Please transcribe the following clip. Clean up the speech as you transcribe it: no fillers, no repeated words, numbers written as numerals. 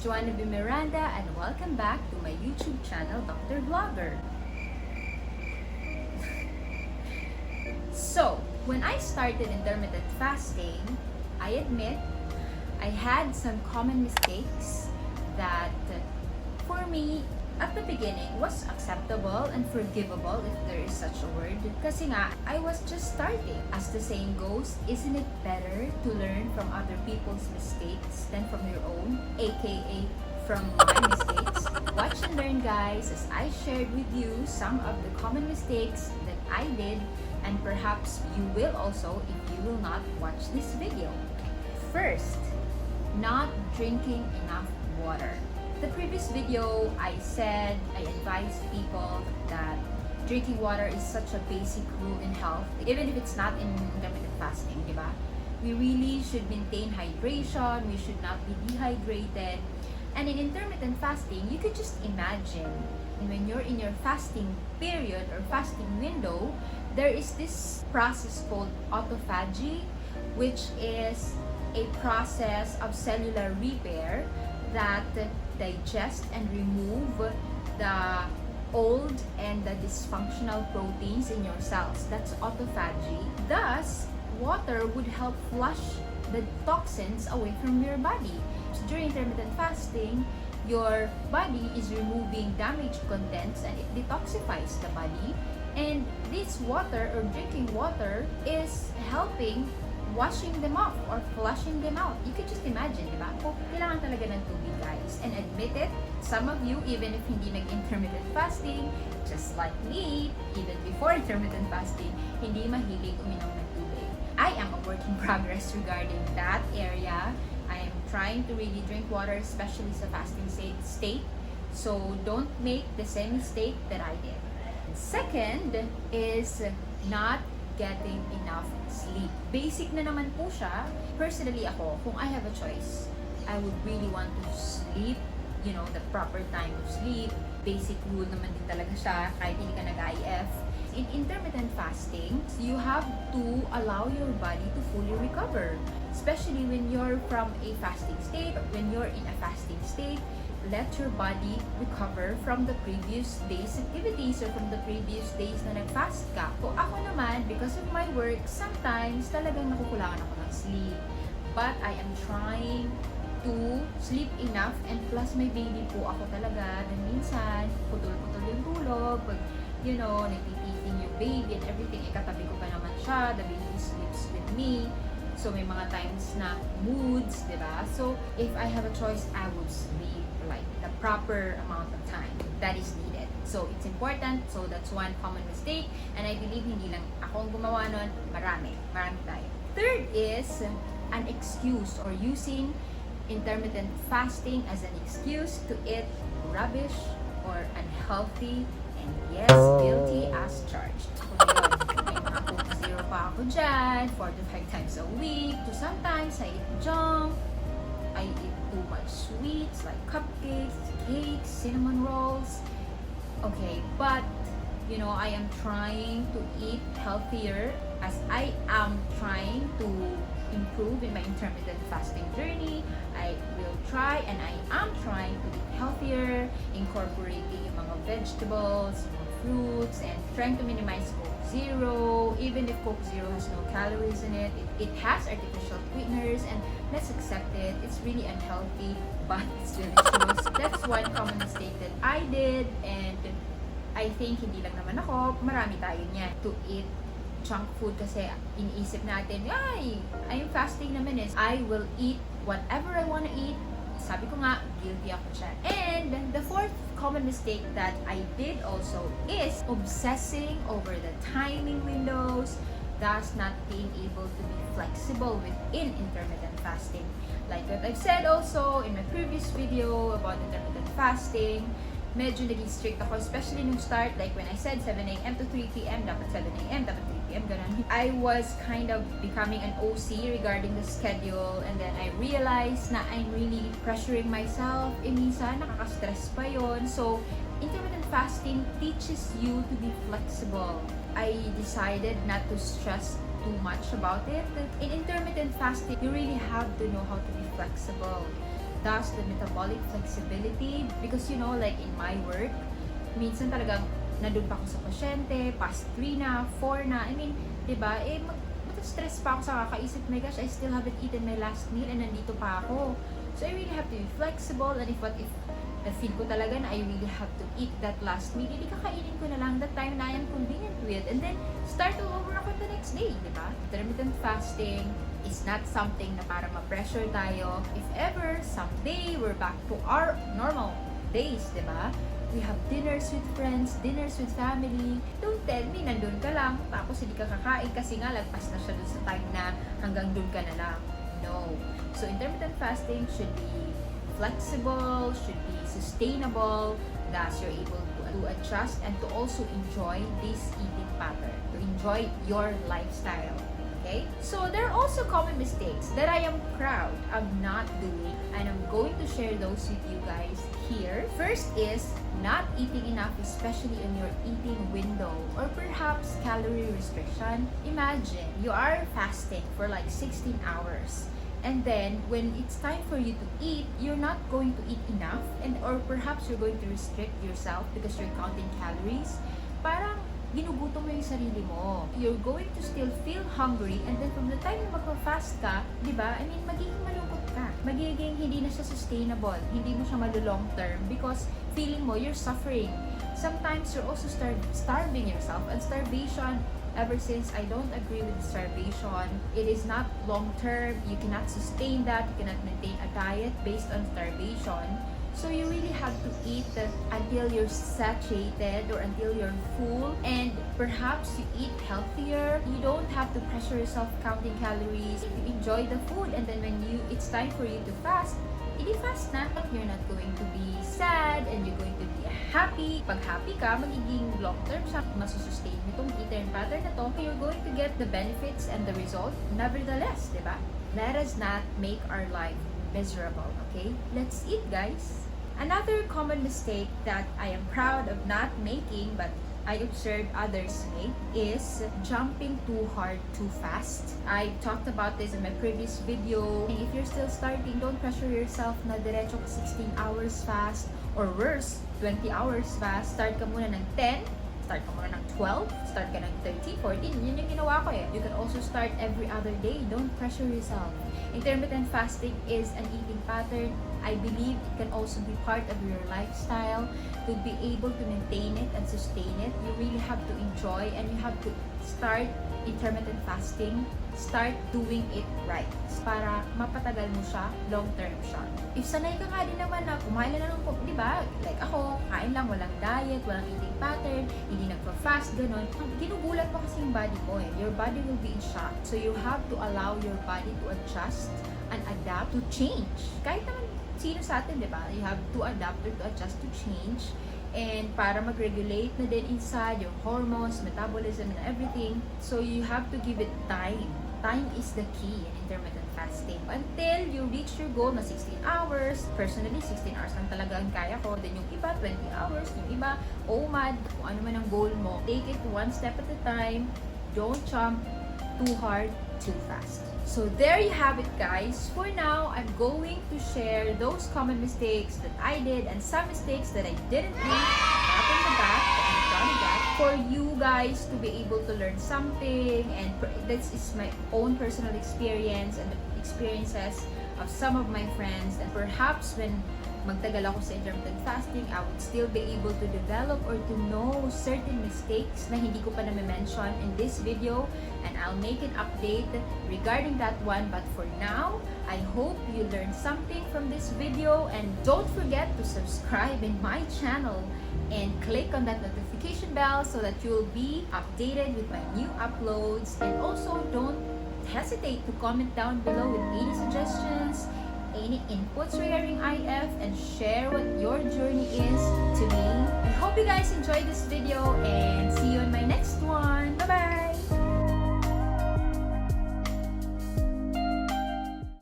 Joanna B. Miranda and welcome back to my YouTube channel, Dr. Vlogger. So, when I started intermittent fasting, I admit I had some common mistakes that for me at the beginning was acceptable and forgivable if there is such a word. Kasi nga, I was just starting. As the saying goes, isn't it better to learn from other people's mistakes than from your own? AKA from my mistakes. Watch and learn, guys, as I shared with you some of the common mistakes that I did, and perhaps you will also if you will not watch this video. First, not drinking enough water. The previous video, I said, I advised people that drinking water is such a basic rule in health, even if it's not in intermittent fasting, di ba? We really should maintain hydration, we should not be dehydrated. And in intermittent fasting, you could just imagine, when you're in your fasting period or fasting window, there is this process called autophagy, which is a process of cellular repair that digest and remove the old and the dysfunctional proteins in your cells. That's autophagy. Thus, water would help flush the toxins away from your body. So during intermittent fasting, your body is removing damaged contents and it detoxifies the body. And this water or drinking water is helping washing them off or flushing them out. You could just imagine, di ba? Kailangan talaga ng tubig, guys. And admit it, some of you, even if hindi nag-intermittent fasting, just like me, even before intermittent fasting, hindi mahilig uminom ng tubig. I am a work in progress regarding that area. I am trying to really drink water, especially sa fasting state. So, don't make the same mistake that I did. Second is not getting enough sleep. Basic na naman po siya. Personally ako, kung I have a choice, I would really want to sleep, the proper time of sleep. Basic rule naman din talaga siya, kahit hindi ka nag-IF. In intermittent fasting, you have to allow your body to fully recover. Especially when you're from a fasting state, or when you're in a fasting state, let your body recover from the previous day's activities or from the previous days na nag-fast ka. So ako naman, because of my work, sometimes talagang nakukulangan ako ng sleep. But I am trying to sleep enough, and plus may baby po ako talaga na minsan putol-putol yung tulog. Pag, nagtititing yung baby and everything, ikatabi ko pa naman siya, the baby sleeps with me. So may mga times na moods, diba? So if I have a choice, I would sleep like the proper amount of time that is needed. So it's important. So that's one common mistake, and I believe hindi lang ako ang gumawa nun, marami tayo. Third is an excuse, or using intermittent fasting as an excuse to eat rubbish or unhealthy, and yes, guilty as charged. Ako ngayon, may mga Coke Zero pa ako dyan, 4 to 5 times a week. So sometimes I eat junk, I eat too much sweets like cupcakes, cakes, cinnamon rolls. Okay, but I am trying to eat healthier as I am trying to improve in my intermittent fasting journey. I will try, and I am trying to eat healthier, incorporating yung mga vegetables, mga fruits, and trying to minimize Coke Zero. Even if Coke Zero has no calories in it, it has artificial sweeteners, and let's accept it. It's really unhealthy, but it's delicious. That's one common mistake that I did, and I think hindi lang naman ako, marami tayo niyan, to eat junk food kasi iniisip natin, I'm fasting naman I will eat whatever I want to eat. Sabi ko nga, guilty ako dyan. And the fourth common mistake that I did also is obsessing over the timing windows, thus not being able to be flexible within intermittent fasting. Like what I've said also in my previous video about intermittent fasting, medyo naging strict ako, especially nung start, like when I said 7 a.m. to 3 p.m., dapat 7 a.m., dapat 3 p.m., ganun. I was kind of becoming an OC regarding the schedule, and then I realized na I'm really pressuring myself, minsan nakaka-stress pa yon. So, intermittent fasting teaches you to be flexible. I decided not to stress too much about it. In intermittent fasting, you really have to know how to be flexible. thus the metabolic flexibility. Because like in my work, minsan talagang nandun pa ako sa pasyente, past 3 na, 4 na, diba, stress pa ako sa kakaisip, my gosh, I still haven't eaten my last meal and nandito pa ako. So I really have to be flexible, and if feel ko talaga na I really have to eat that last meal, hindi kakainin ko na lang that time na I am convenient with, and then start all over ako the next day, di ba? Intermittent fasting is not something na para ma-pressure tayo. If ever, someday, we're back to our normal days, di ba? We have dinners with friends, dinners with family. Don't tell me, nandun ka lang, tapos hindi ka kakain kasi nga lagpas na siya dun sa time na hanggang dun ka na lang. No. So, intermittent fasting should be flexible, should be sustainable, thus you're able to adjust and to also enjoy this eating pattern, to enjoy your lifestyle. Okay? So, there are also common mistakes that I am proud of not doing, and I'm going to share those with you guys here. First is not eating enough, especially in your eating window, or perhaps calorie restriction. Imagine you are fasting for like 16 hours, and then when it's time for you to eat, you're not going to eat enough, or perhaps you're going to restrict yourself because you're counting calories. Parang ginugutom mo yung sarili mo. You're going to still feel hungry, and then from the time na magpa-fast ka, di ba, magiging malungkot ka. Magiging hindi na siya sustainable. Hindi mo siya malo-long term because feeling mo you're suffering. Sometimes you're also starving yourself, and starvation, ever since I don't agree with starvation, it is not long term. You cannot sustain that. You cannot maintain a diet based on starvation. So you really have to eat until you're satiated or until you're full, and perhaps you eat healthier. You don't have to pressure yourself counting calories. You enjoy the food, and then when it's time for you to fast, fast na. You're not going to be sad, and you're going to be happy. Pag happy ka, magiging long term siya. Masusustain mo itong eating pattern na to. You're going to get the benefits and the result nevertheless, di ba? Let us not make our life miserable, okay? Let's eat, guys. Another common mistake that I am proud of not making, but I observed others make, is jumping too hard too fast. I talked about this in my previous video. And if you're still starting, don't pressure yourself na diretso ka 16 hours fast, or worse, 20 hours fast. Start ka muna ng 10, start ka muna ng 12, start ka ng 13, 14. Yun yung ginawa ko eh. You can also start every other day. Don't pressure yourself. Intermittent fasting is an eating pattern. I believe it can also be part of your lifestyle. To be able to maintain it and sustain it, you really have to enjoy, and you have to start intermittent fasting. Start doing it right para mapatagal mo siya, long term siya. If sanay ka nga din naman na kumain na lang, di ba? Like ako, kain lang, walang diet, walang eating pattern, hindi nagpa-fast, ganun. Ginugulat mo kasi yung body mo eh. Your body will be in shock. So you have to allow your body to adjust and adapt to change. Kahit naman sino sa atin, di ba? You have to adapt or to adjust to change. And para mag-regulate na din inside your hormones, metabolism, and everything. So you have to give it time. Time is the key in intermittent fasting. Until you reach your goal na 16 hours. Personally, 16 hours lang talaga ang kaya ko. Then yung iba, 20 hours. Yung iba, OMAD. Kung ano man ang goal mo. Take it one step at a time. Don't jump too hard, too fast. So there you have it, guys. For now, I'm going to share those common mistakes that I did and some mistakes that I didn't do. Back on the back, I've done that for you guys to be able to learn something. And this is my own personal experience and the experiences of some of my friends. And perhaps when magtagal ako sa intermittent fasting, I would still be able to develop or to know certain mistakes na hindi ko pa na-mention in this video, and I'll make an update regarding that one. But for now, I hope you learned something from this video, and don't forget to subscribe in my channel and click on that notification bell so that you'll be updated with my new uploads. And also, don't hesitate to comment down below with any suggestions, any inputs regarding IF, and share what your journey is to me. I hope you guys enjoyed this video, and see you in my next one. Bye bye.